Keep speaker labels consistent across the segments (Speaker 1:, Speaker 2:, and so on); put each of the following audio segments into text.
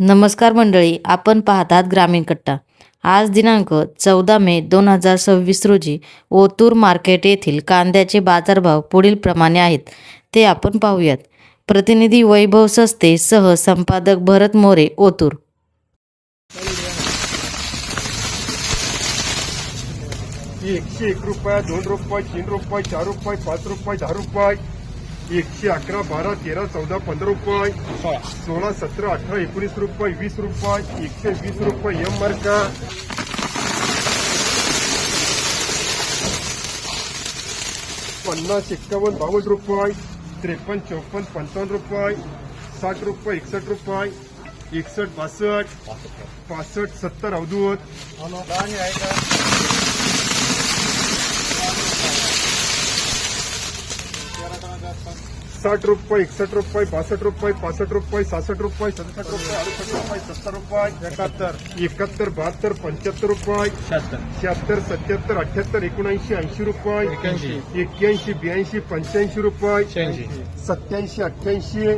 Speaker 1: नमस्कार मंडळी, आपण पाहतात ग्रामीण कट्टा. आज दिनांक 14 मे 2026 रोजी ओतूर मार्केट येथील कांद्याचे बाजारभाव पुढील प्रमाणे आहेत, ते आपण पाहूयात. प्रतिनिधी वैभव सस्ते सह संपादक भरत मोरे, ओतूर.
Speaker 2: 101 रुपये, 2 रुपये, 3 रुपये, 4 रुपये, 5 रुपये, 10 रुपये, 111, 12, 13, 14, 15 रुपये, 16, 17, 18, 19 रुपये, 20 रुपये, 120 रुपये एम मार्का, 50, 51, 52 रुपये, 53, 54, 55 रुपये, 60 रुपये, 61 रुपये, 61, 62, 65, 70 अवधूत, 60 रुपये, 61 रुपये, 62 रुपये, 65 रुपये, 66 रुपये, 67 रुपये, 68 रुपये, 70 रुपये, 71, 72, 75 रुपये, 76, 77, 78, 79, 80 रुपये, 81, 82, 85 रुपये, 87, 88,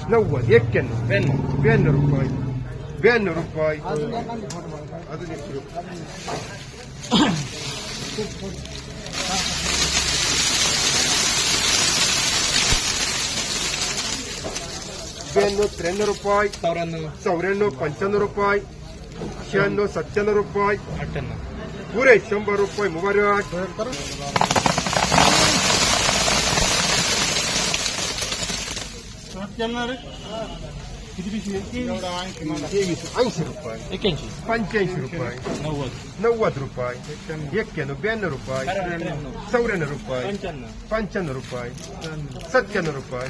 Speaker 2: 90, 91 रुपये, 92 रुपये, अजून 1 रुपये, 92, 93 रुपये, 94, 95 रुपये, 96, 97 रुपये, पुरे 100 रुपये मुबारक. किती पिशवी? 80 रुपये, 85 रुपये, 90 रुपये, 91, 92 रुपये, 94 रुपये, 95 रुपये, 97 रुपये,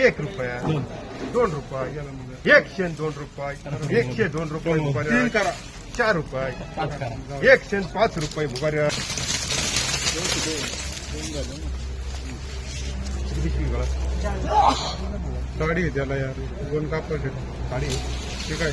Speaker 2: 1 रुपया, 2 रुपये, 102 रुपये, 102 रुपये मुबारक, 4 रुपये, 105 रुपये मुबारक. साडी त्याला यार 2 कापड साडी ठीक आहे.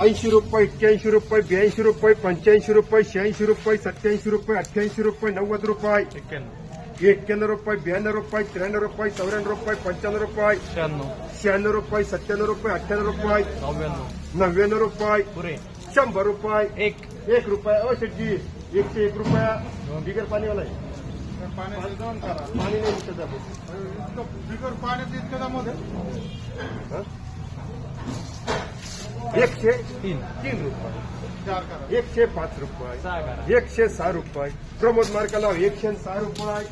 Speaker 2: ऐंशी रुपये, 81 रुपये, 82 रुपये, 85 रुपये, 86 रुपये, 87 रुपये, 88 रुपये, 90 रुपये, 91 रुपये, 92 रुपये, 93 रुपये, 94 रुपये, 95 रुपये, 96 रुपये, 97 रुपये, 98 रुपये, 99 रुपये, 100 रुपये, 1 रुपये. शेटजी 101 रुपया बिगर पाणीवाला आहे. पाणी नाही विकत आपण बिगर पाण्यात इतकं दामध्ये 103 रुपये, 105 रुपये, 106 रुपये. प्रमोद मार्काला 106 रुपये.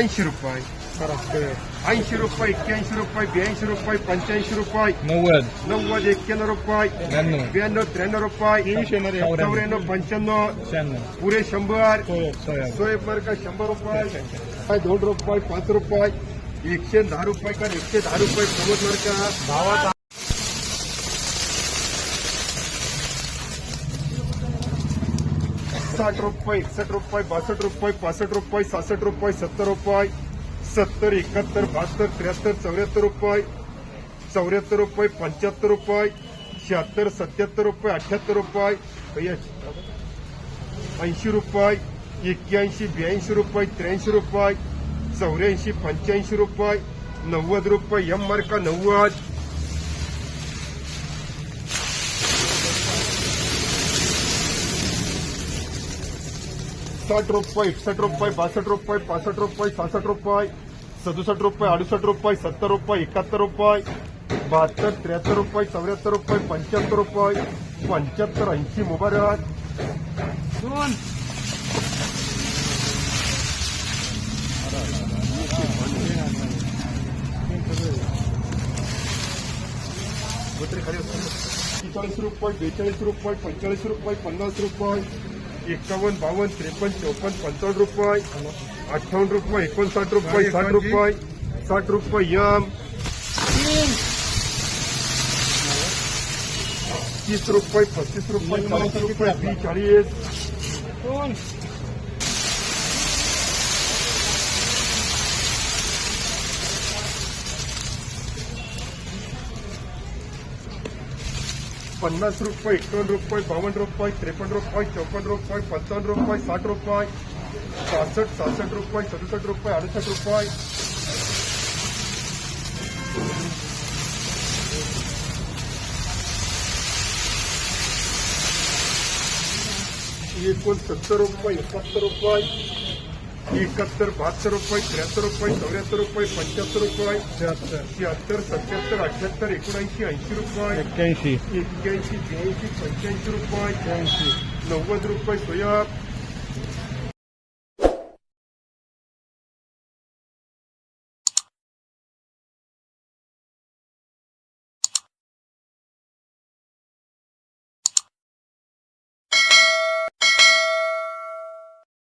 Speaker 2: ऐंशी रुपये, 80 रुपये, 81 रुपये, 82 रुपये, 85 रुपये, 90, 91 रुपये, 92, 93 रुपये, 94, 95, पुरे 100. सोएब मार्का 100 रुपये, 2 रुपये, 5 रुपये, 110 रुपये का 110 रुपये. प्रमोद मार्का 60 रुपये, 61 रुपये, 62 रुपये, 65 रुपये, 66 रुपये, 70 रुपये, 70, 71, 72, 73, 74 रुपये, 74 रुपये, 75 रुपये, 76, 77 रुपये, 78 रुपये, 80 रुपये, 81, 82 रुपये, 83 रुपये, 84, 85 रुपये, 90 रुपये. एम मार्का 90. साठ रुपये, 61 रुपये, 62 रुपये, 65 रुपये, 66 रुपये, 67 रुपये, 68 रुपये, 70 रुपये, 71 रुपये, 72, 73 रुपये, 74 रुपये, 75 रुपये, 75, 80 मुबारक. चाळीस रुपये, 42 रुपये, 45 रुपये, 50 रुपये, 51, 52, 53, 54, 55 रुपये, 58 रुपये, 59 रुपये, 60 रुपये, 60 रुपये. एम 30 रुपये 35 रुपये 40 रुपये 40 50 रुपये 51 रुपये 52 रुपये 53 रुपये 54 रुपये 55 रुपये 60 रुपये 66 रुपये 67 रुपये 68 रुपये एकूण 70 रुपये 71 रुपये 71 72 रुपये 73 रुपये 74 रुपये 75 रुपये 76 77 77 78 79 80 रुपये 81 81 82 85 रुपये 90 रुपये सोया